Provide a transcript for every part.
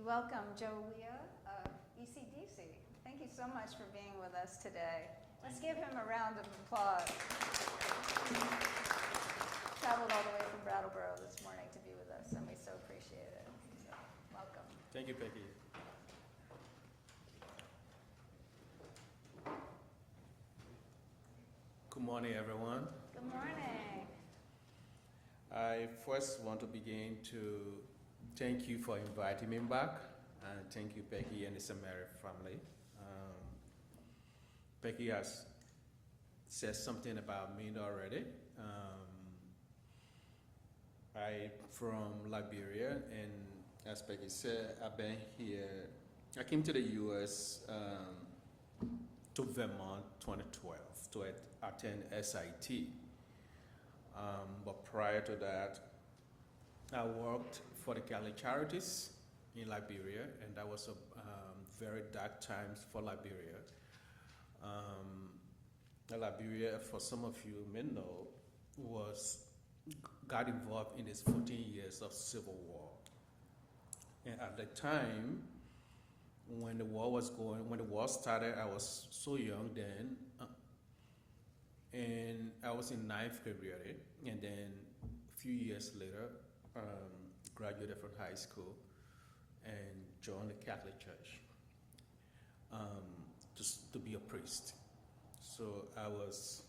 We welcome Joe Wiah of ECDC. Thank you so much for being with us today. Let's give him a round of applause. Traveled all the way from Brattleboro this morning to be with us, and we so appreciate it. So, welcome. Thank you, Peggy. Good morning, everyone. Good morning. I first want to begin to thank you for inviting me back, and thank you, Peggy and the Samari family. Peggy has said something about me already. I'm from Liberia, and as Peggy said, I've been here. I came to the U.S. To Vermont 2012 to attend SIT. But prior to that, I worked for the Catholic Charities in Liberia, and that was a very dark times for Liberia. Liberia, for some of you may know, got involved in this 14 years of civil war. And at the time, when the war started, I was so young then, and I was in 9th grade, and then a few years later, graduated from high school and joined the Catholic Church just to be a priest. So I was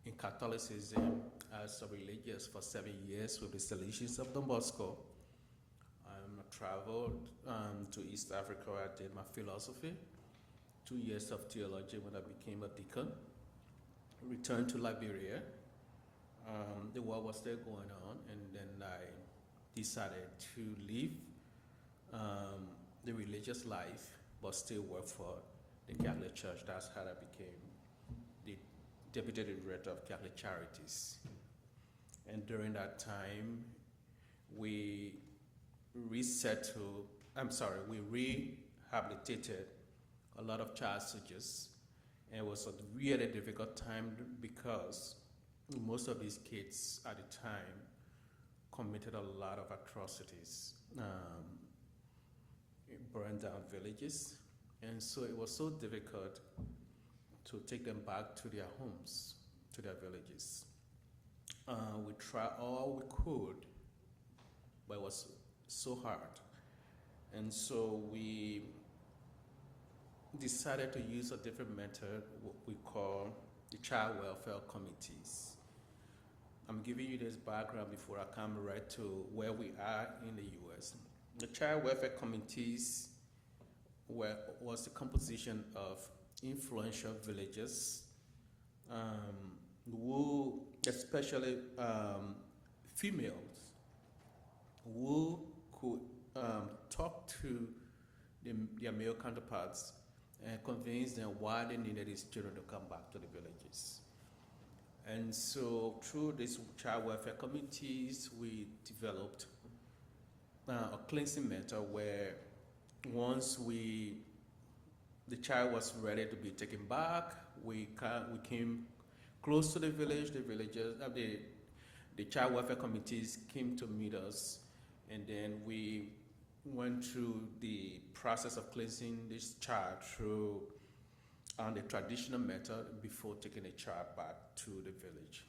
in Catholicism as a religious for 7 years with the Salesians of Don Bosco. I traveled to East Africa. I did my philosophy, 2 years of theology when I became a deacon. Returned to Liberia. The war was still going on, and then I decided to leave the religious life, but still work for the Catholic Church. That's how I became the Deputy Director of Catholic Charities. And during that time, we rehabilitated a lot of child soldiers. And it was a really difficult time because most of these kids at the time committed a lot of atrocities. It burned down villages. And so it was so difficult to take them back to their homes, to their villages. We tried all we could, but it was so hard. And so we decided to use a different method, what we call the child welfare committees. I'm giving you this background before I come right to where we are in the U.S. The child welfare committees was the composition of influential villagers who, especially females, who could talk to their male counterparts and convince them why they needed these children to come back to the villages. And so through these child welfare committees, we developed a cleansing method where once the child was ready to be taken back, we came close to the village, the child welfare committees came to meet us, and then we went through the process of cleansing this child through the traditional method before taking the child back to the village.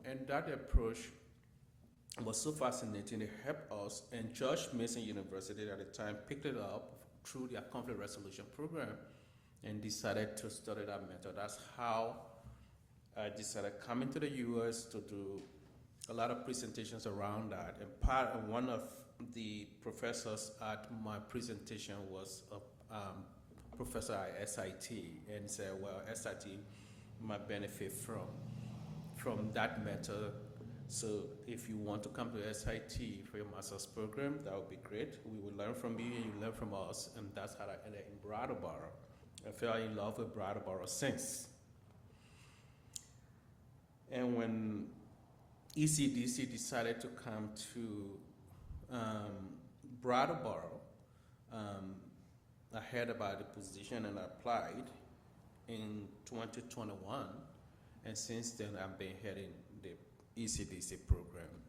And that approach was so fascinating, it helped us, and George Mason University at the time picked it up through their conflict resolution program and decided to study that method. That's how I decided coming to the U.S. to do a lot of presentations around that. And one of the professors at my presentation was a professor at SIT, and said, well, SIT might benefit from that method. So if you want to come to SIT for your master's program, that would be great. We will learn from you and you learn from us, and that's how I ended in Brattleboro. I fell in love with Brattleboro since. And when ECDC decided to come to Brattleboro, I heard about the position and I applied in 2021, and since then I've been heading the ECDC program.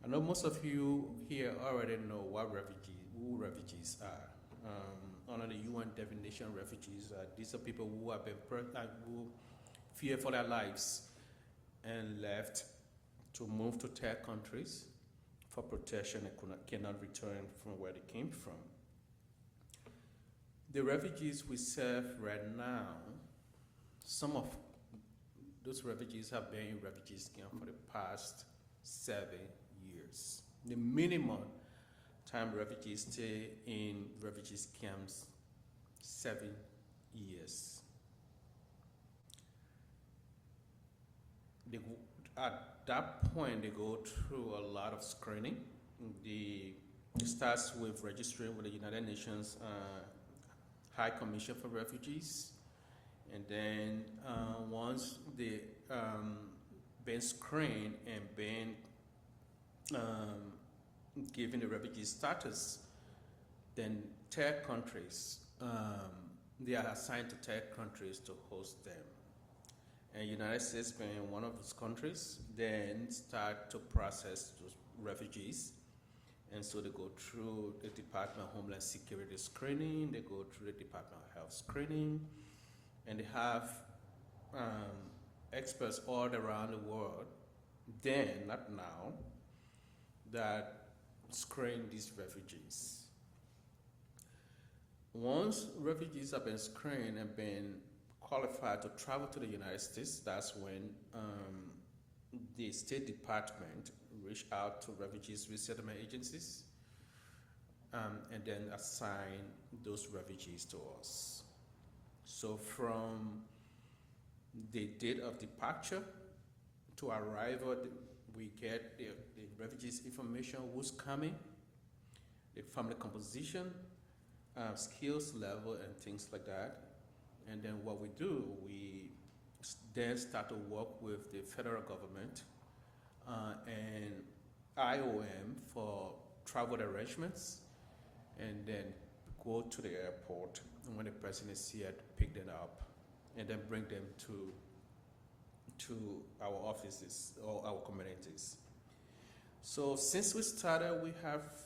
I know most of you here already know what who refugees are. Under the UN definition, refugees these are people who have been who fear for their lives and left to move to third countries for protection and cannot return from where they came from. The refugees we serve right now, some of those refugees have been in refugee camp for the past 7 years. The minimum time refugees stay in refugee camps, 7 years. At that point, they go through a lot of screening. It starts with registering with the United Nations High Commission for Refugees. And then once they been screened and been given the refugee status, then third countries, they are assigned to third countries to host them. And United States being one of those countries, then start to process those refugees. And so they go through the Department of Homeland Security screening, they go through the Department of Health screening, and they have experts all around the world, then, not now, that screen these refugees. Once refugees have been screened and been qualified to travel to the United States, that's when the State Department reach out to refugees resettlement agencies and then assign those refugees to us. So from the date of departure to arrival, we get the refugees' information, who's coming, the family composition, skills level, and things like that. And then what we do, we then start to work with the federal government and IOM for travel arrangements, and then go to the airport when the person is here to pick them up, and then bring them to our offices or our communities. So since we started, we have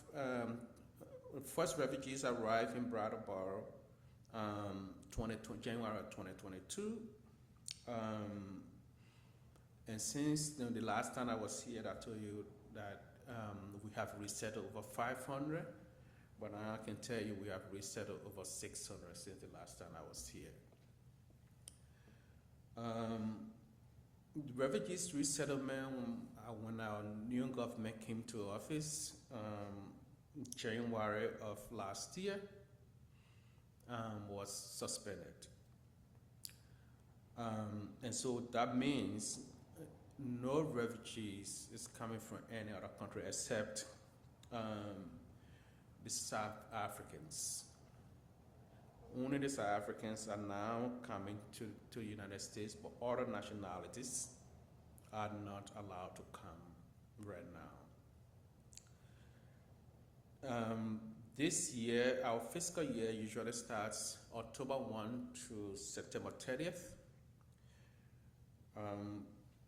first refugees arrived in Brattleboro January 2022. And since the last time I was here, I told you that we have resettled over 500, but now I can tell you we have resettled over 600 since the last time I was here. The refugees resettlement, when our new government came to office, January of last year, was suspended. And so that means no refugees is coming from any other country except the South Africans. Only the South Africans are now coming to the United States, but other nationalities are not allowed to come right now. This year, our fiscal year usually starts October 1 to September 30th.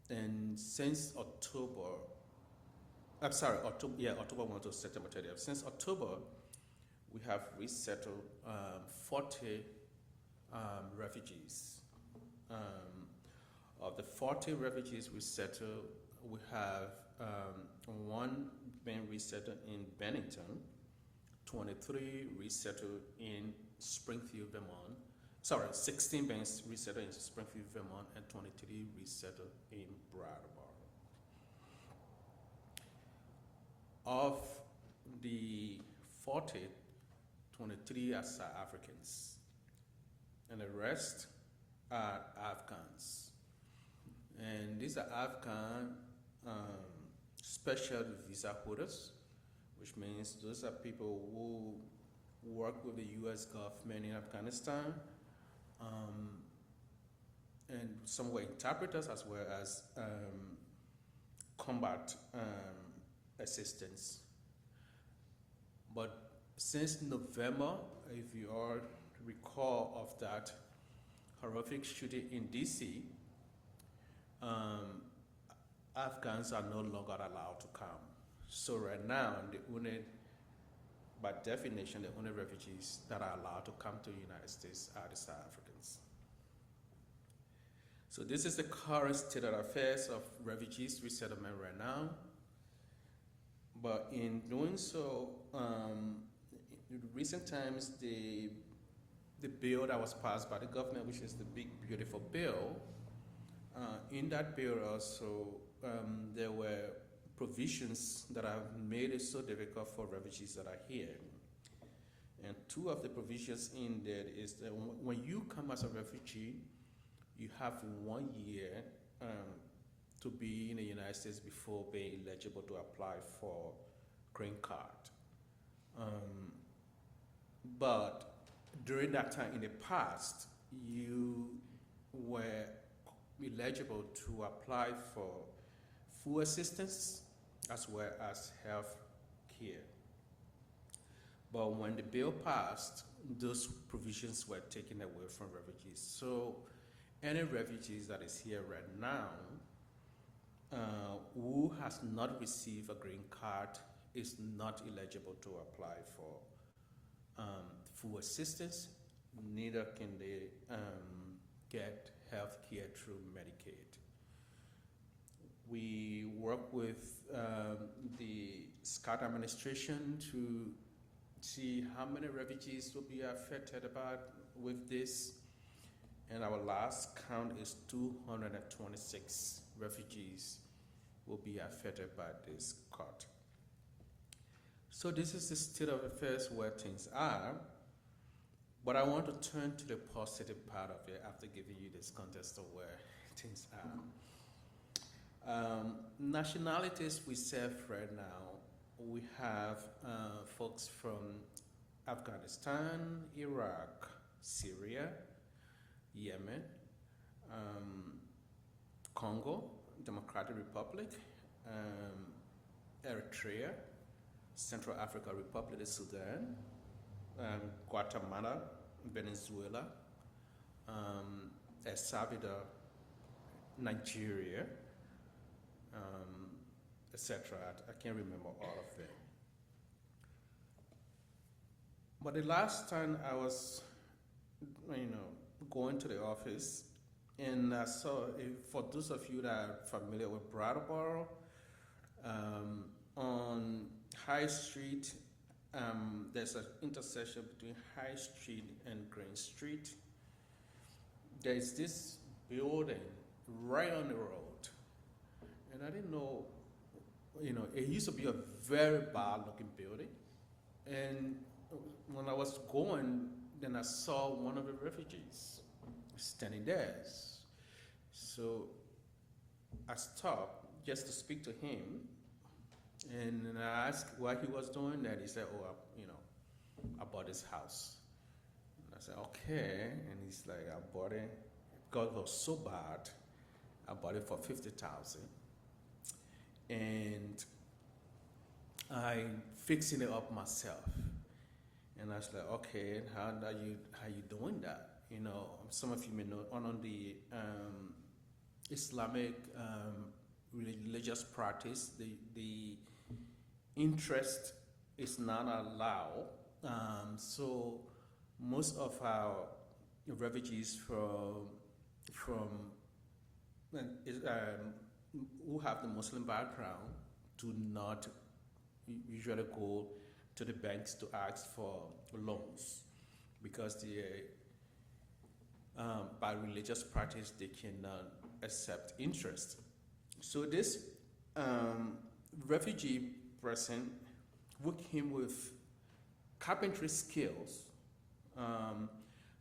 And since October 1 to September 30th. Since October, we have resettled 40 refugees. Of the 40 refugees we settled, we have one being resettled in Bennington, 23 resettled in Springfield, Vermont. 16 being resettled in Springfield, Vermont, and 23 resettled in Brattleboro. Of the 40, 23 are South Africans, and the rest are Afghans. And these are Afghan special visa holders, which means those are people who work with the U.S. government in Afghanistan, and some were interpreters as well as combat assistance. But since November, if you all recall of that horrific shooting in D.C., Afghans are no longer allowed to come. So right now, by definition, the only refugees that are allowed to come to the United States are the South Africans. So this is the current state of affairs of refugees resettlement right now. But in doing so, in recent times, the bill that was passed by the government, which is the big, beautiful bill, in that bill also, there were provisions that have made it so difficult for refugees that are here. And two of the provisions in there is that when you come as a refugee, you have 1 year to be in the United States before being eligible to apply for green card. But during that time in the past, you were eligible to apply for food assistance as well as health care. But when the bill passed, those provisions were taken away from refugees. So any refugees that is here right now who has not received a green card is not eligible to apply for food assistance, neither can they get health care through Medicaid. We work with the Scott administration to see how many refugees will be affected with this. And our last count is 226 refugees will be affected by this cut. So this is the state of affairs where things are. But I want to turn to the positive part of it after giving you this context of where things are. Nationalities we serve right now, we have folks from Afghanistan, Iraq, Syria, Yemen, Congo, Democratic Republic, Eritrea, Central African Republic of Sudan, Guatemala, Venezuela, El Salvador, Nigeria, etc. I can't remember all of them. But the last time I was, going to the office, and I saw, for those of you that are familiar with Brattleboro, on High Street, there's an intersection between High Street and Green Street. There's this building right on the road, and I didn't know, it used to be a very bad looking building, and when I was going, then I saw one of the refugees standing there. So I stopped just to speak to him, and I asked why he was doing that. He said, I bought this house. And I said, okay. And he's like, I bought it because it was so bad. I bought it for $50,000. And I'm fixing it up myself. And I was like, okay, how you doing that? Some of you may know on the Islamic religious practice, the interest is not allowed. So most of our refugees from who have the Muslim background do not usually go to the banks to ask for loans because by religious practice they cannot accept interest. So this refugee person who came with carpentry skills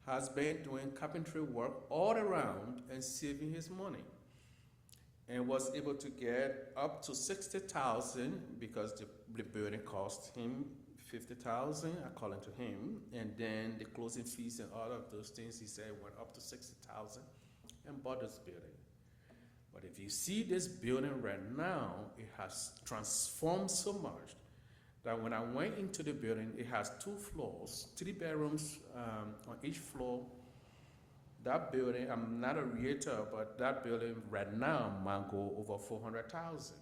has been doing carpentry work all around and saving his money, and was able to get up to $60,000 because the building cost him $50,000 according to him, and then the closing fees and all of those things, he said went up to $60,000 and bought this building. But if you see this building right now, it has transformed so much that when I went into the building, it has 2 floors, 3 bedrooms on each floor. That building, I'm not a realtor, but that building right now might go over $400,000.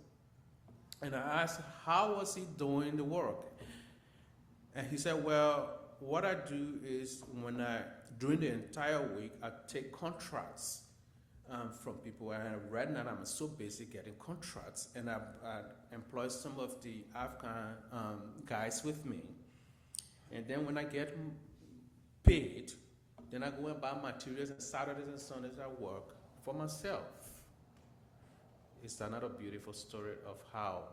And I asked, how was he doing the work? And he said, well, what I do is during the entire week, I take contracts from people. And right now, I'm so busy getting contracts, and I employ some of the Afghan guys with me. And then when I get paid, then I go and buy materials, and Saturdays and Sundays I work for myself. It's another beautiful story of how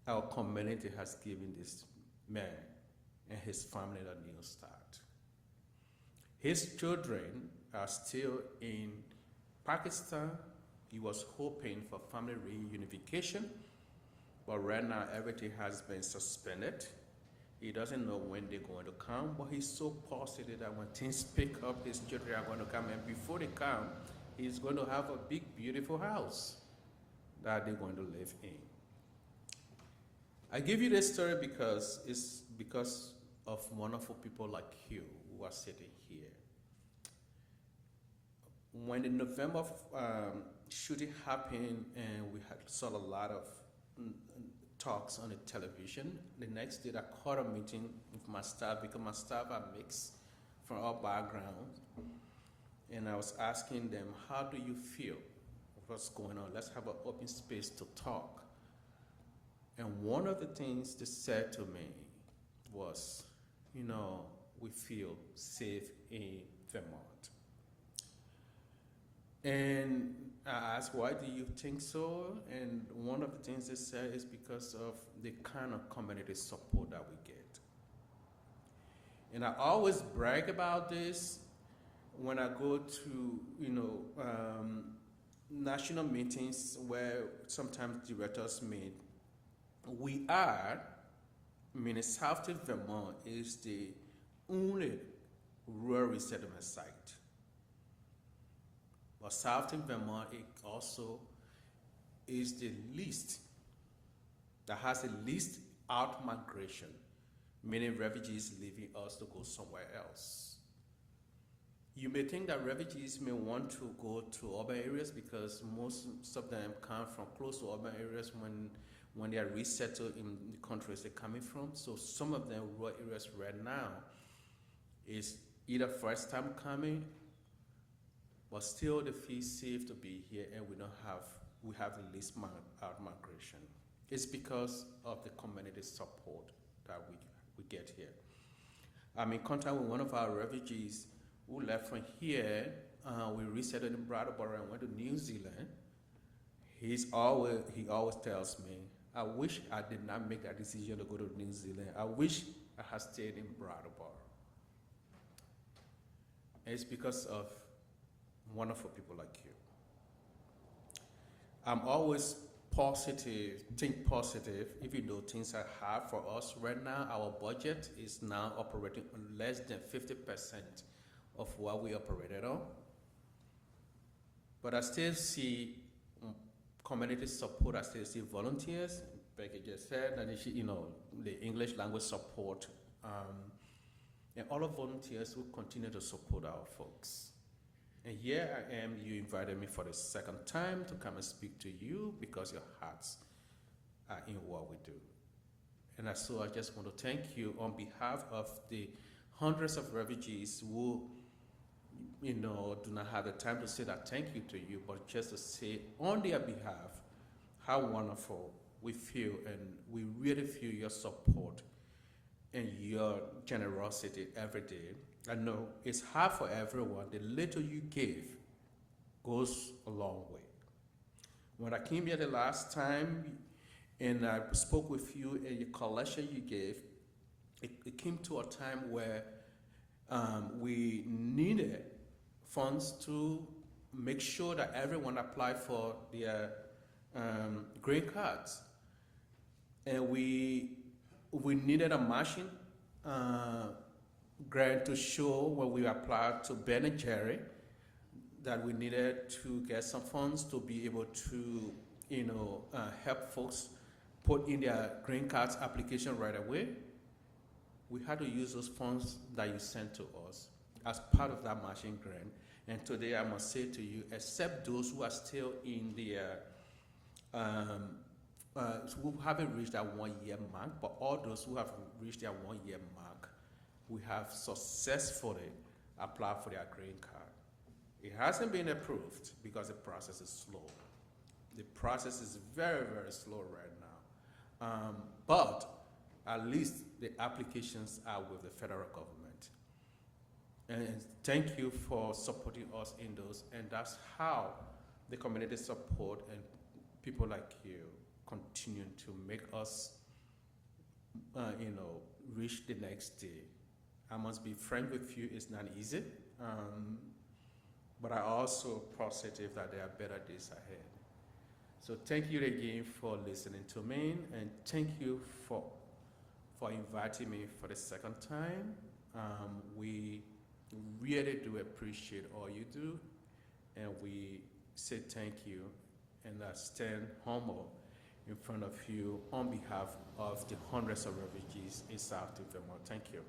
our community has given this man and his family a new start. His children are still in Pakistan. He was hoping for family reunification, but right now everything has been suspended. He doesn't know when they're going to come, but he's so positive that when things pick up, his children are going to come, and before they come, he's going to have a big, beautiful house that they're going to live in. I give you this story because it's because of wonderful people like you who are sitting here. When the November shooting happened and we saw a lot of talks on the television, the next day I called a meeting with my staff because my staff are mixed from all backgrounds. And I was asking them, how do you feel? What's going on? Let's have an open space to talk. And one of the things they said to me was, we feel safe in Vermont. And I asked, why do you think so? And one of the things they said is because of the kind of community support that we get. And I always brag about this when I go to, national meetings where sometimes directors meet. South Vermont is the only rural resettlement site. But Southern Vermont it also is the least, that has the least out migration, meaning refugees leaving us to go somewhere else. You may think that refugees may want to go to urban areas because most of them come from close to urban areas when they are resettled in the countries they're coming from. So some of them rural areas right now is either first time coming, but still they feel safe to be here, and we have the least out migration. It's because of the community support that we get here. I'm in contact with one of our refugees who left from here. We resettled in Brattleboro and went to New Zealand. He always tells me, I wish I did not make that decision to go to New Zealand. I wish I had stayed in Brattleboro. And it's because of wonderful people like you. I'm always positive, think positive, even though things are hard for us right now. Our budget is now operating on less than 50% of what we operated on. But I still see community support. I still see volunteers. Becky just said that the English language support, and all of volunteers who continue to support our folks. And here I am. You invited me for the second time to come and speak to you because your hearts are in what we do. And so I just want to thank you on behalf of the hundreds of refugees who do not have the time to say that thank you to you, but just to say on their behalf how wonderful we feel, and we really feel your support and your generosity every day. I know it's hard for everyone. The little you give goes a long way. When I came here the last time and I spoke with you and your collection you gave, it came to a time where we needed funds to make sure that everyone applied for their green cards. And we needed a matching grant to show when we applied to Ben and Jerry that we needed to get some funds to be able to, help folks put in their green cards application right away. We had to use those funds that you sent to us as part of that matching grant. And today I must say to you, except those who are still in their who haven't reached that 1 year mark, but all those who have reached their 1 year mark, we have successfully applied for their green card. It hasn't been approved because the process is slow. The process is very, very slow right now. But at least the applications are with the federal government. And thank you for supporting us in those. And that's how the community support and people like you continue to make us, reach the next day. I must be frank with you, it's not easy. But I also positive that there are better days ahead. So thank you again for listening to me, and thank you for inviting me for the second time. We really do appreciate all you do, and we say thank you, and I stand humble in front of you on behalf of the hundreds of refugees in South Vermont. Thank you.